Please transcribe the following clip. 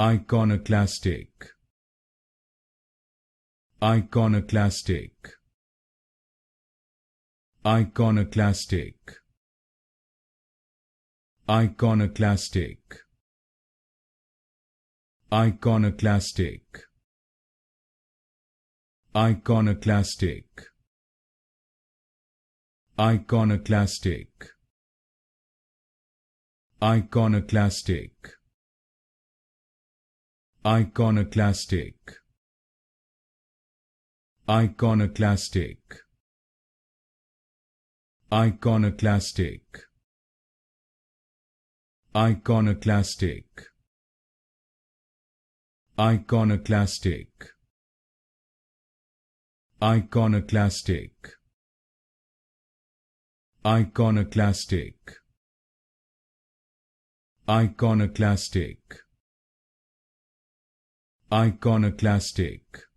Iconoclastic. Iconoclastic. Iconoclastic. Iconoclastic. Iconoclastic. Iconoclastic. Iconoclastic. Iconoclastic. Iconoclastic. Iconoclastic. Iconoclastic. Iconoclastic. Iconoclastic. Iconoclastic. Iconoclastic. Iconoclastic. Iconoclastic.